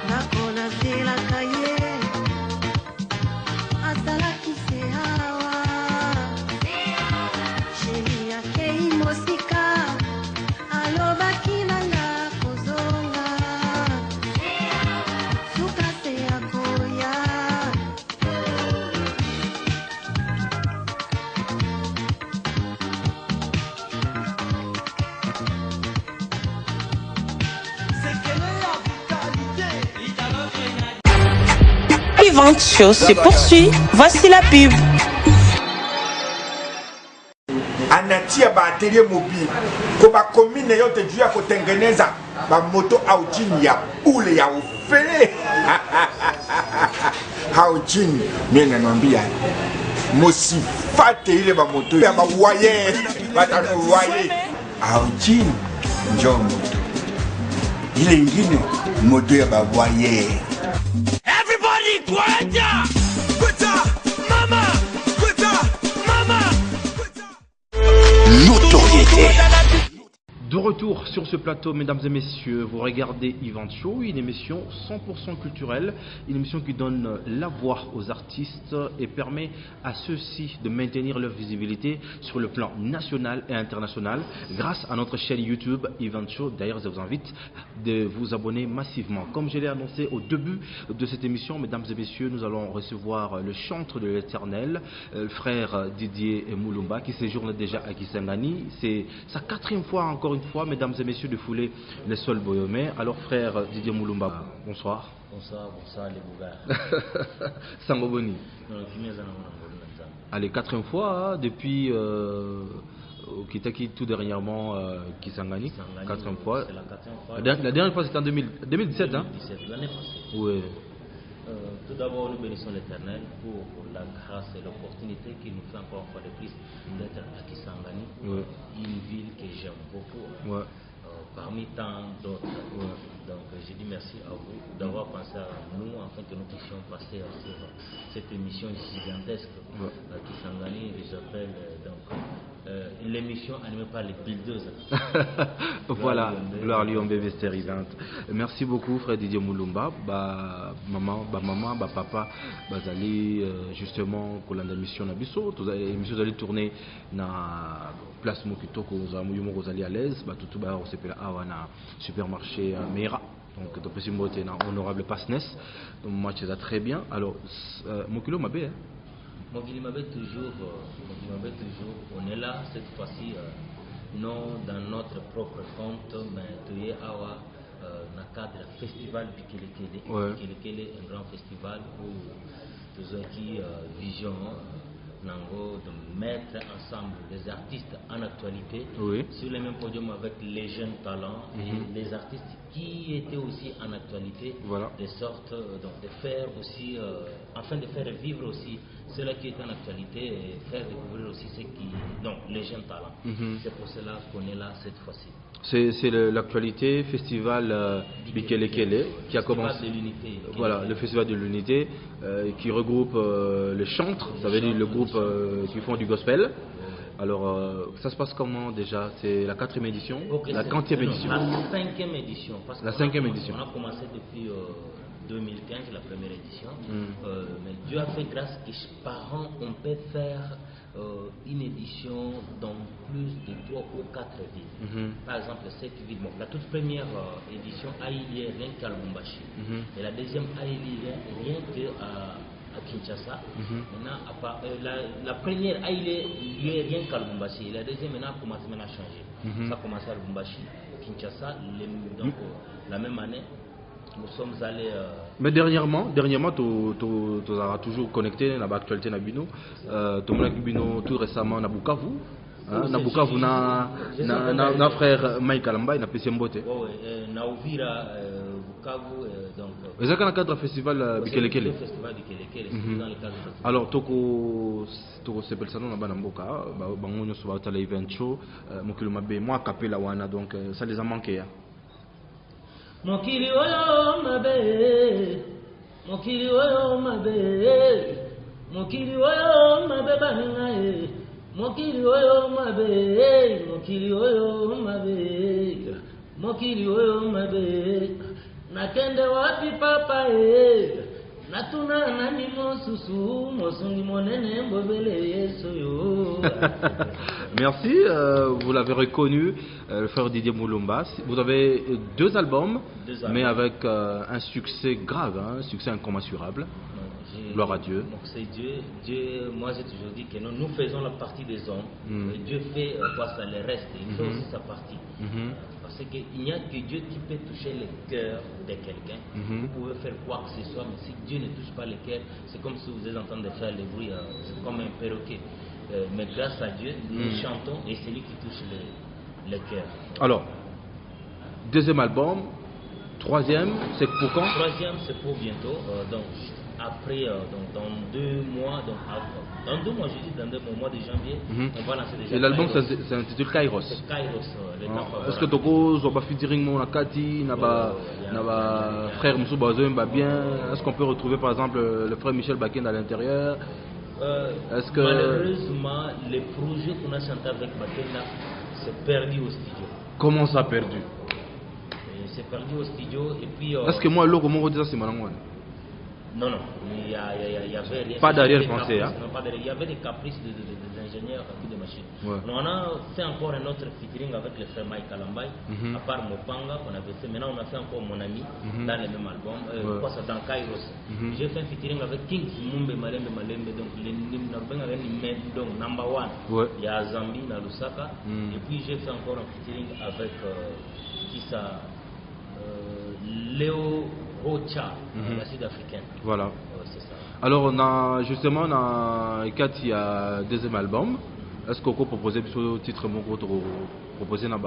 [SPEAKER 14] Nakona zela kaye Event Show se poursuit. Voici la pub.
[SPEAKER 15] Anatia ba atelier mobile ko ba commune yo te juya ko tengeneza ba moto aujini ya ule ya ufele aujini mimi nakwambia mosifate ile ba moto ya ba waye batano waye aujini njoo moto ile ingine moto ya ba waye.
[SPEAKER 8] Everybody kwenda kwenda mama kwenda mama
[SPEAKER 12] notoriété.
[SPEAKER 1] De retour sur ce plateau, mesdames et messieurs, vous regardez Event Show, une émission 100% culturelle, une émission qui donne la voix aux artistes et permet à ceux-ci de maintenir leur visibilité sur le plan national et international grâce à notre chaîne YouTube Event Show. D'ailleurs, je vous invite de vous abonner massivement. Comme je l'ai annoncé au début de cette émission, mesdames et messieurs, nous allons recevoir le chantre de l'Éternel, le frère Didier Moulumba, qui séjourne déjà à Kisangani. C'est sa 4e fois encore une fois, mesdames et messieurs, de fouler les sols boyomais. Alors, frère Didier Moulumba, bonsoir.
[SPEAKER 16] Bonsoir, bonsoir les bougars.
[SPEAKER 1] Sangoboni. Allez, 4e fois, hein, depuis Kitaki tout dernièrement Kisangani. 4e fois.
[SPEAKER 16] C'est la 4e fois.
[SPEAKER 1] La dernière fois, c'était en 2017, hein?
[SPEAKER 16] 2017, l'année passée.
[SPEAKER 1] Oui.
[SPEAKER 16] Tout d'abord, nous bénissons l'Éternel pour la grâce et l'opportunité qu'il nous fait encore une fois de plus d'être à Kisangani, une ville que j'aime beaucoup, parmi tant d'autres. Donc, je dis merci à vous d'avoir pensé à nous afin que nous puissions passer sur cette émission gigantesque à Kisangani, que j'appelle l'émission animée par les builders.
[SPEAKER 1] Voilà, Gloire Lyon Bébé Event. Merci beaucoup, frère Didier Moulumba. Maman, papa, bazali justement kolanda mission na biso. Émission allait tourner na place Mokitoko za muyumo kozali à l'aise. Tout ba on s'appelle awana supermarché Mera. Donc to possible moté na honorable Pasnes. Donc match ça très bien. Alors Mokilo Mabé.
[SPEAKER 16] Mogili Mabé toujours, on est là cette fois-ci, non dans notre propre compte, mais tu es awa dans le cadre du festival Bikelekele. Bikelekele est un grand festival où tous qui vision nango de mettre ensemble les artistes en actualité sur le même podium avec les jeunes talents et les artistes qui étaient aussi en actualité, de sorte donc de faire aussi, afin de faire vivre aussi ceux-là qui étaient en actualité et faire découvrir aussi ceux qui, donc les jeunes talents. C'est pour cela qu'on est là cette fois-ci.
[SPEAKER 1] C'est l'actualité festival Bikelekele qui a commencé. Voilà, le festival de l'unité qui regroupe les chantres, ça veut dire le groupe qui font du gospel. Alors, ça se passe comment déjà? C'est la 4e édition, la 40e édition.
[SPEAKER 16] La 5e édition. Parce
[SPEAKER 1] la 5e édition.
[SPEAKER 16] On a commencé depuis 2015, la première édition. Mais Dieu a fait grâce que par an, on peut faire une édition dans plus de 3 ou 4 villes. Par exemple, cette ville, la toute première édition a eu lieu rien qu'à Lubumbashi. Et la deuxième a eu lieu rien qu'à Kinshasa. Maintenant, la première a eu lieu rien qu'à Lubumbashi. Et la deuxième maintenant a commencé à changer. Ça a commencé à Lubumbashi, Kinshasa, donc la même année. Nous sommes allés.
[SPEAKER 1] Mais dernièrement, tu as toujours connecté dans l'actualité na Bino. Tu as Bino tout récemment na Bukavu. Na Bukavu na frère Mike Alamba na PC Mbote.
[SPEAKER 16] Na Uvira Bukavu donc.
[SPEAKER 1] Est-ce que dans le cadre du festival Bikelekele?
[SPEAKER 16] Festival Bikelekele, dans le cadre.
[SPEAKER 1] Alors toko s'appelle ça na Banamboka, bango nyoso ba tala event show, mokilo mabe moi capella wana donc ça les a manqué.
[SPEAKER 16] Mokili oyo mabe, mokili oyo mabe, mokili oyo mabe baninga mokili oyo mabe, mokili oyo mabe, mokili oyo mabe, nakende wapi papa natuna nani mosusu, mosungi monene mbobele yeso yo.
[SPEAKER 1] Merci, vous l'avez reconnu, le frère Didier Moulumba. Vous avez 2 albums, mais avec un succès grave, un succès incommensurable. gloire à Dieu.
[SPEAKER 16] Donc c'est Dieu, moi j'ai toujours dit que nous faisons la partie des hommes, et Dieu fait le reste, il fait aussi sa partie. Parce qu'il n'y a que Dieu qui peut toucher le cœur de quelqu'un. Vous pouvez faire quoi que ce soit, mais si Dieu ne touche pas le cœur, c'est comme si vous êtes en train de faire le bruit, c'est comme un perroquet. Mais grâce à Dieu, nous chantons et c'est lui qui touche le cœur.
[SPEAKER 1] Alors, deuxième album, troisième, c'est pour quand?
[SPEAKER 16] Troisième, c'est pour bientôt. Donc, après, donc, dans 2 mois, donc, dans 2 mois, je dis dans 2 mois, au mois de janvier, on va lancer déjà.
[SPEAKER 1] Et l'album s'intitule Kairos.
[SPEAKER 16] C'est Kairos, le temps favorable.
[SPEAKER 1] Est-ce que Toko, on va featuring mon Nakati, Naba frère Moussou Bazoum, bien. Est-ce qu'on peut retrouver par exemple le frère Michel Baken à l'intérieur? Est-ce que...
[SPEAKER 16] Malheureusement, les projets qu'on a chanté avec Baken, c'est perdu au studio.
[SPEAKER 1] Comment ça perdu?
[SPEAKER 16] C'est perdu au studio et puis...
[SPEAKER 1] Est-ce que moi, comment on dit ça, c'est Malangouane?
[SPEAKER 16] Non, il y avait rien.
[SPEAKER 1] Pas d'arrière-pensée, hein?
[SPEAKER 16] Non, pas d'arrière. Il y avait des caprices des ingénieurs et des machines.
[SPEAKER 1] Ouais.
[SPEAKER 16] On a fait encore un autre featuring avec le frère Mike Kalambay, à part Mopanga qu'on avait fait. Maintenant, on a fait encore Mon Ami dans le même album. Quoi ça, dans Kairos. J'ai fait un featuring avec King Mumbe Malembe. Donc, donc number 1. Il y a Zambie, dans Lusaka. Et puis, j'ai fait encore un featuring avec Léo Rocha, la sud-africaine.
[SPEAKER 1] Voilà.
[SPEAKER 16] C'est ça.
[SPEAKER 1] Alors, on a justement, il y a deuxième album. Est-ce qu'on peut proposer ce titre proposer à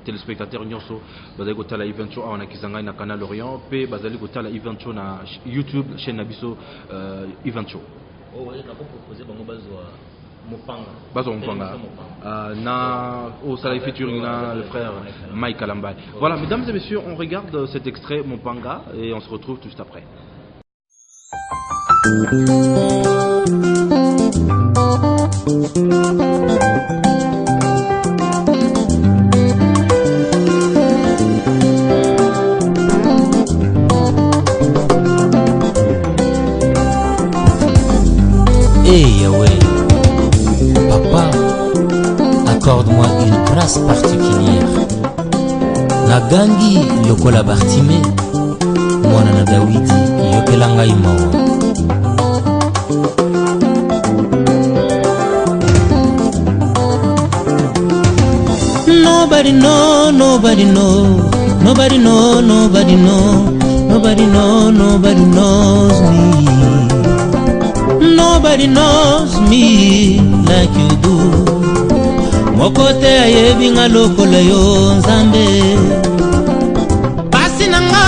[SPEAKER 1] téléspectateurs nyonso bazali kotala event show on a kizanga na Canal Orient pe bazali kotala event show na YouTube chaîne nabiso event show.
[SPEAKER 16] Oh oui, on peut proposer bango bazwa
[SPEAKER 1] Mopanga. Na au salai featuring na le frère Mike Kalambay. Voilà, mesdames et messieurs, on regarde cet extrait Mopanga et on se retrouve tout juste après.
[SPEAKER 17] Hey Yahweh, Papa, accorde-moi une grâce particulière. Nagangi lokola Bartimée, mwana na Dawidi yokelanga imawa. Nobody know, nobody know, nobody know, nobody know, nobody know, nobody knows me. Nobody knows me like you do. Mokote ayebi nga lokola yo Nzambe. Pasi na nga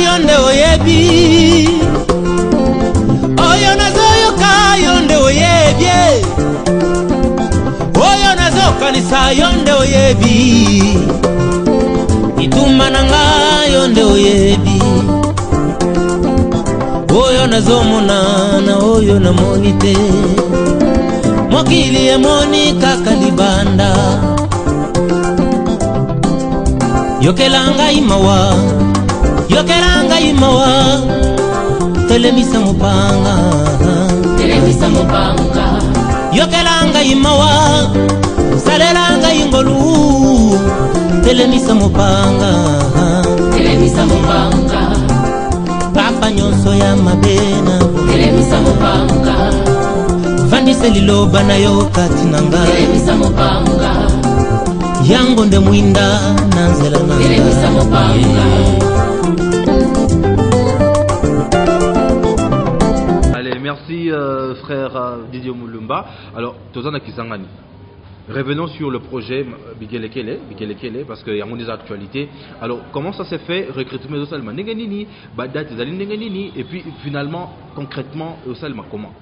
[SPEAKER 17] yonde oyebi. Oyo nazoyoka yonde oyebye. Oyo nazokanisa yonde oyebi. Ituma na nga yonde oyebi. Oyo nazomona na oyo namoni te. Mokili emoni kaka libanda. Yokelanga imawa, yokelanga imawa. Telemisa mopanga, telemisa mopanga. Yokelanga imawa, salelanga ingolu. Telemisa mopanga, telemisa mopanga. Papa nyonso ya mabena, telemisa mopanga. Vandise liloba na yo kati nanga, telemisa mopanga. Yango nde mwinda na nzela nanga, telemisa mopanga.
[SPEAKER 1] Allez, merci frère Didier Moulumba. Alors, Tozana Kisangani. Revenons sur le projet Bigelekele, parce qu'il y a des actualités. Alors, comment ça s'est fait? Recrutement au Salma Nenganini, Badat Nenganini, et puis finalement, concrètement, au Salma, comment?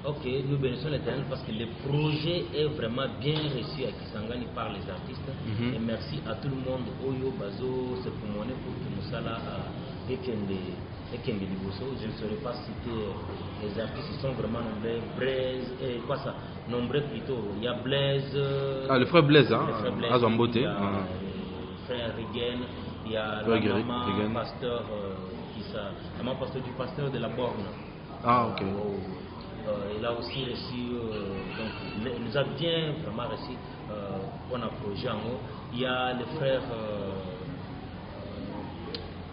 [SPEAKER 16] Ok, nous bénissons l'Éternel parce que le projet est vraiment bien reçu à Kisangani par les artistes. Et merci à tout le monde. Oyo, Bazo, c'est pour moi pour que Moussala et Kende Liboso. Je ne saurais pas citer les artistes, ils sont vraiment nombreux. Blaise, quoi ça? Nombreux plutôt. Il y a Blaise.
[SPEAKER 1] Le frère Blaise, hein?
[SPEAKER 16] À
[SPEAKER 1] Zambote.
[SPEAKER 16] Il y a le frère Rigen. Il y a la maman pasteur, la maman pasteur du pasteur de la Borne.
[SPEAKER 1] Ah, ok.
[SPEAKER 16] Il a aussi reçu, donc il nous a bien vraiment reçu pour un projet en haut. Il y a le frère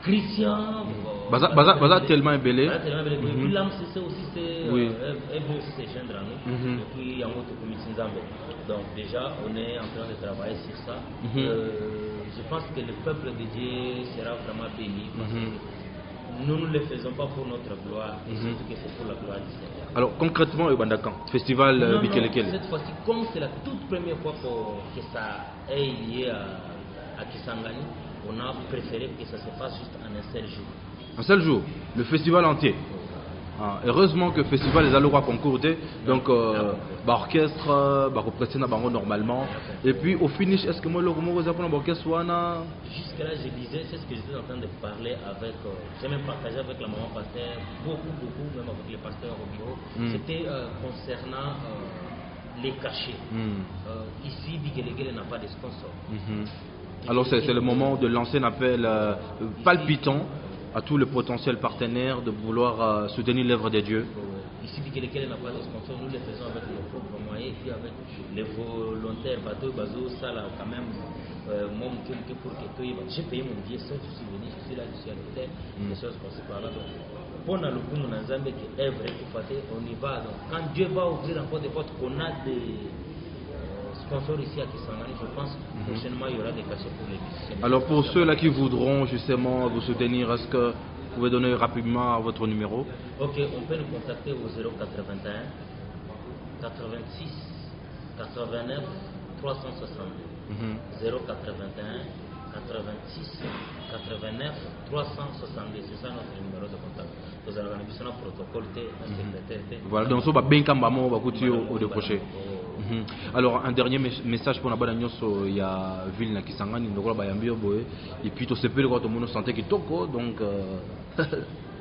[SPEAKER 16] Christian.
[SPEAKER 1] Baza tellement belé.
[SPEAKER 16] Et puis l'âme, c'est aussi, elle veut aussi se joindre à nous. Et puis il y a un autre comité Nzambe. Donc déjà, on est en train de travailler sur ça. Je pense que le peuple de Dieu sera vraiment béni. Parce que nous ne le faisons pas pour notre gloire, et surtout que c'est pour la gloire du Seigneur.
[SPEAKER 1] Alors concrètement, au Bandakan, festival Bikelekele.
[SPEAKER 16] Cette fois-ci, comme c'est la toute première fois que ça est lié à Kisangani, on a préféré que ça se fasse juste en un seul jour.
[SPEAKER 1] Un seul jour, le festival entier. Heureusement que le festival est allé concours, donc l'orchestre va représenter normalement. Et puis au finish, est-ce que moi le orchestre
[SPEAKER 16] jusque-là, je disais, c'est ce que j'étais en train de parler avec, j'ai même partagé avec la maman pasteur, beaucoup, même avec les pasteurs au bureau. C'était concernant les cachets. Ici, Bikelekele n'a pas de sponsor.
[SPEAKER 1] Alors c'est le moment de lancer un appel palpitant à tous les potentiels partenaires de vouloir soutenir l'œuvre de Dieu.
[SPEAKER 16] Ici, Bikelekele n'a pas de sponsor, nous le faisons avec nos propres moyens, et puis avec les volontaires, bateau, ça là, quand même, moi, pour que j'ai payé mon billet, sauf je suis venu, je suis là, je suis à l'hôtel, des choses passées par là. Donc, pour nous, on y va. Donc, quand Dieu va ouvrir encore des portes, qu'on a des sponsors ici à Kisangani, je pense que prochainement il y aura des cachets pour les musiciens.
[SPEAKER 1] Alors pour ceux-là qui voudront justement vous soutenir, est-ce que vous pouvez donner rapidement votre numéro?
[SPEAKER 16] Ok, on peut nous contacter au 081 86 89 362. 081 86 89 362, c'est ça notre numéro de contact. Vous avez un protocole, un secrétaire.
[SPEAKER 1] Voilà, donc ça va bien quand même au décroché. Alors un dernier message pour la bonne annonce, il y a ville na Kisangani ndoko ba yambio boye et puis tout ce peu quand tout le monde sentait que toko donc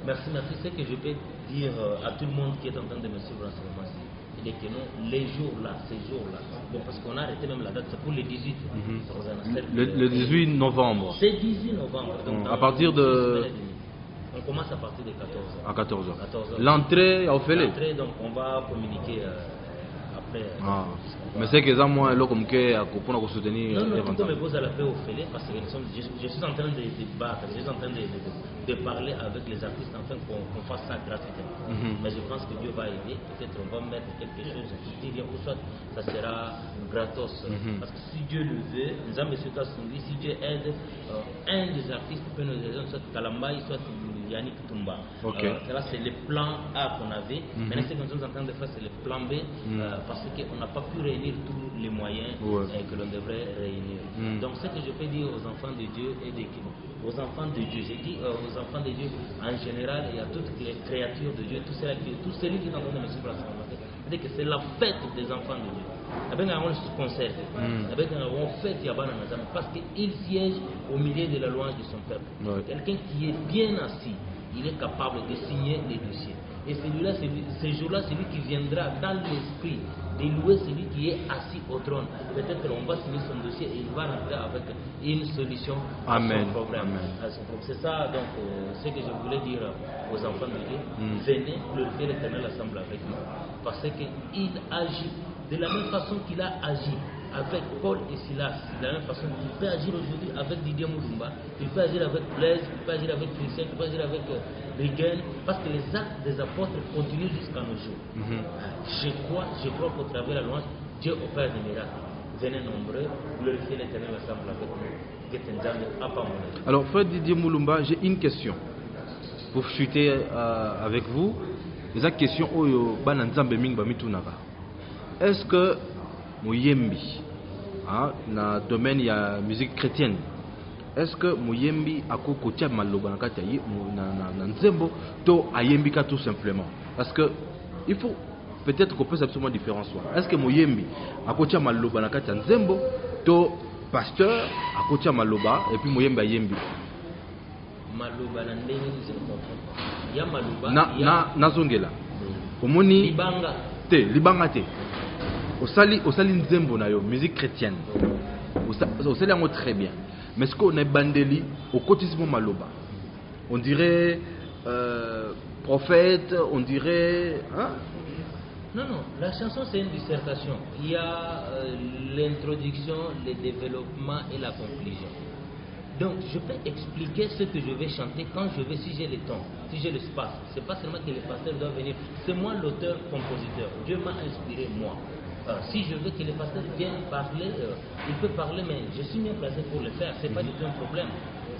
[SPEAKER 16] merci, c'est que je peux dire à tout le monde qui est en train de me suivre en ce moment-ci, c'est que non, les jours là, ces jours-là, bon parce qu'on a arrêté même la date, c'est pour le 18.
[SPEAKER 1] Le 18 novembre.
[SPEAKER 16] C'est 18 novembre. Donc
[SPEAKER 1] à partir de
[SPEAKER 16] on commence à partir de 14h.
[SPEAKER 1] À 14h. L'entrée au fait.
[SPEAKER 16] L'entrée, donc on va communiquer après.
[SPEAKER 1] Mais c'est que ça moi là comme que pour soutenir.
[SPEAKER 16] Non, tout comme vous allez faire au fait parce que je suis en train de débattre, je suis en train de parler avec les artistes afin qu'on fasse ça gratuitement. Mais je pense que Dieu va aider. Peut-être on va mettre quelque chose qui dit pour soit ça sera gratos. Parce que si Dieu le veut, nous avons si Dieu aide un des artistes peut nous aider, soit Kalambaï, soit Yannick Tumba. Là c'est le plan A qu'on avait. Maintenant ce que nous sommes en train de faire c'est le plan B parce qu'on n'a pas pu réunir tous les moyens que l'on devrait réunir. Donc ce que je peux dire aux enfants de Dieu et aux enfants de Dieu, j'ai dit aux enfants de Dieu en général et à toutes les créatures de Dieu, tout celui qui est en train de me suivre à ce moment, c'est que c'est la fête des enfants de Dieu. Avec un concert, avec un fête parce qu'il siège au milieu de la louange de son peuple. Quelqu'un qui est bien assis, il est capable de signer les dossiers. Et celui-là, ce jour-là, celui qui viendra dans l'esprit de louer celui qui est assis au trône. Peut-être qu'on va signer son dossier et il va rentrer avec une solution à son problème. C'est ça, donc, ce que je voulais dire aux enfants de Dieu. Venez glorifier l'Éternel ensemble avec nous. Parce qu'il agit de la même façon qu'il a agi avec Paul et Silas, de la même façon qu'il peut agir aujourd'hui avec Didier Moulumba, il peut agir avec Blaise, il peut agir avec Christian, il peut agir avec Regan, parce que les actes des apôtres continuent jusqu'à nos jours. Je crois qu'au travers de la louange, Dieu opère des miracles. Venez nombreux, glorifier l'Éternel ensemble avec nous.
[SPEAKER 1] Alors, frère Didier Moulumba, j'ai une question pour chuter avec vous. Les questions oyo bananzambe mingi bamitunaka. Est-ce que Mouyembi, na domaine ya musique chrétienne, est-ce que Mouyembi a kokotia maloba na kati na nzembo to ayembika tout simplement? Parce que il faut peut-être qu'on peut absolument différencier. Est-ce que Mouyembi a kotia maloba na kati nzembo to pasteur a kotia maloba et puis Mouyembi ayembi?
[SPEAKER 16] Maloba na ndenge je comprends. Ya maloba
[SPEAKER 1] na zongela. Omoni libanga te. Osali nzembo na yo musique chrétienne. Osali yango très bien. Mais ce qu'on est bandeli au quotidien maloba. On dirait prophète, on dirait
[SPEAKER 16] Non, la chanson c'est une dissertation. Il y a l'introduction, le développement et la conclusion. Donc je peux expliquer ce que je vais chanter quand je veux, si j'ai le temps, si j'ai l'espace. C'est pas seulement que les pasteurs doivent venir. C'est moi l'auteur-compositeur. Dieu m'a inspiré moi. Si je veux que les pasteurs viennent parler, il peut parler, mais je suis bien placé pour le faire. C'est pas du tout un problème.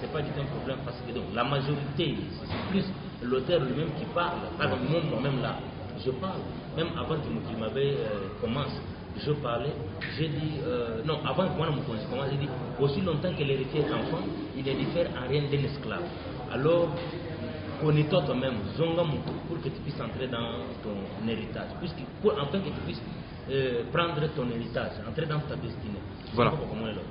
[SPEAKER 16] C'est pas du tout un problème parce que donc, la majorité, c'est plus l'auteur lui-même qui parle. Par exemple, moi-même là, je parle. Même avant qu'il m'avait commencé, je parlais, j'ai dit, non, avant que moi je commence, j'ai dit, aussi longtemps que l'héritier est enfant, il ne diffère en rien d'un esclave. Alors, connais-toi toi-même, zonga moutou, pour que tu puisses entrer dans ton héritage, afin que tu puisses prendre ton héritage, entrer dans ta destinée.
[SPEAKER 1] Voilà.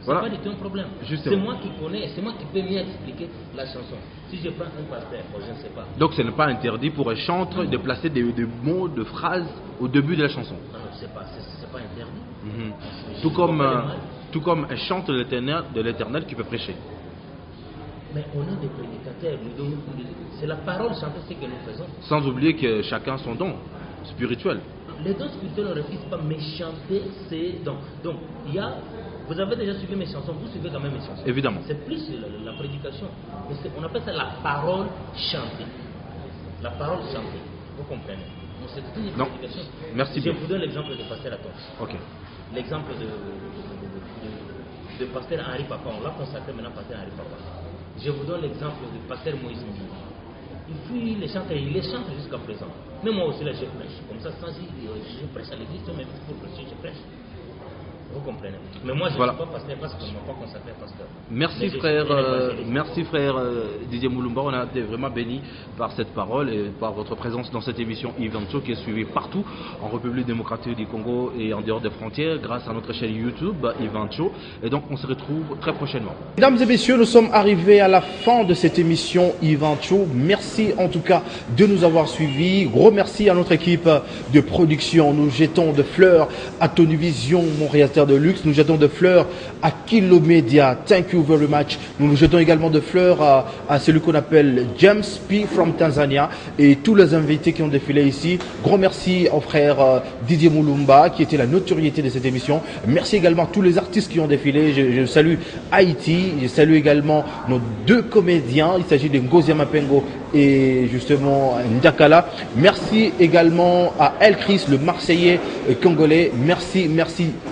[SPEAKER 16] C'est pas du tout un problème. C'est moi qui connais, c'est moi qui peux mieux expliquer la chanson. Si je prends un pasteur, je ne sais pas.
[SPEAKER 1] Donc ce n'est pas interdit pour un chanteur de placer des mots, de phrases au début de la chanson.
[SPEAKER 16] Non, c'est pas interdit.
[SPEAKER 1] Tout comme un chanteur de l'Éternel qui peut prêcher.
[SPEAKER 16] Mais on a des prédicateurs, c'est la parole chantée ce que nous faisons.
[SPEAKER 1] Sans oublier que chacun a son don spirituel.
[SPEAKER 16] Les dons spirituels ne refusent pas, mais chanter, c'est donc il y a. Vous avez déjà suivi mes chansons, vous suivez quand même mes chansons.
[SPEAKER 1] Évidemment.
[SPEAKER 16] C'est plus la prédication. Mais on appelle ça la parole chantée. La parole chantée. Vous comprenez? C'est une prédication.
[SPEAKER 1] Merci
[SPEAKER 16] Je
[SPEAKER 1] bien.
[SPEAKER 16] vous donne l'exemple de Pasteur Atos.
[SPEAKER 1] Ok.
[SPEAKER 16] L'exemple de Pasteur Henri Papa. On l'a consacré maintenant Pasteur Henri Papa. Je vous donne l'exemple de Pasteur Moïse Mbili. Il les chante et il les chante jusqu'à présent. Mais moi aussi là je prêche. Comme ça, sans dire je prêche à l'église, mais pour prêcher, je prêche. Vous comprenez. Mais moi je ne suis pas pasteur parce qu'on ne m'a pas consacré pasteur.
[SPEAKER 1] Merci frère Didier Moulumba. On a été vraiment béni par cette parole et par votre présence dans cette émission Ivancho qui est suivie partout en République démocratique du Congo et en dehors des frontières grâce à notre chaîne YouTube Ivancho. Et donc on se retrouve très prochainement. Mesdames et messieurs, nous sommes arrivés à la fin de cette émission Ivancho. Merci en tout cas de nous avoir suivis. Gros merci à notre équipe de production. Nous jetons de fleurs à Tony Vision, mon réalisateur de luxe. Nous jetons de fleurs à Kilo Media. Thank you very much. Nous jetons également de fleurs à celui qu'on appelle James P. from Tanzania et tous les invités qui ont défilé ici. Gros merci au frère Didier Moulumba qui était la notoriété de cette émission. Merci également à tous les artistes qui ont défilé. Je salue Haïti. Je salue également nos deux comédiens. Il s'agit de Ngozi Mapengo et justement Ndakala. Merci également à El Chris, le Marseillais congolais. Merci.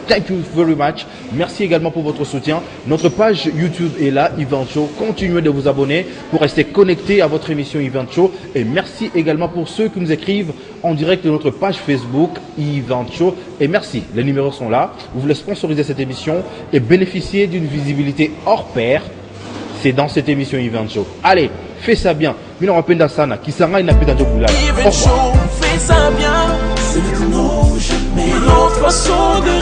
[SPEAKER 1] Thank you very much. Merci également pour votre soutien. Notre page YouTube est là, Ivancho. Continuez de vous abonner pour rester connecté à votre émission Ivancho. Et merci également pour ceux qui nous écrivent en direct de notre page Facebook Ivancho. Et merci, les numéros sont là. Vous voulez sponsoriser cette émission et bénéficier d'une visibilité hors pair. C'est dans cette émission Ivancho. Allez, fais ça bien. Mina sana kisanga inapita jobula.
[SPEAKER 8] Fais ça bien. C'est notre façon de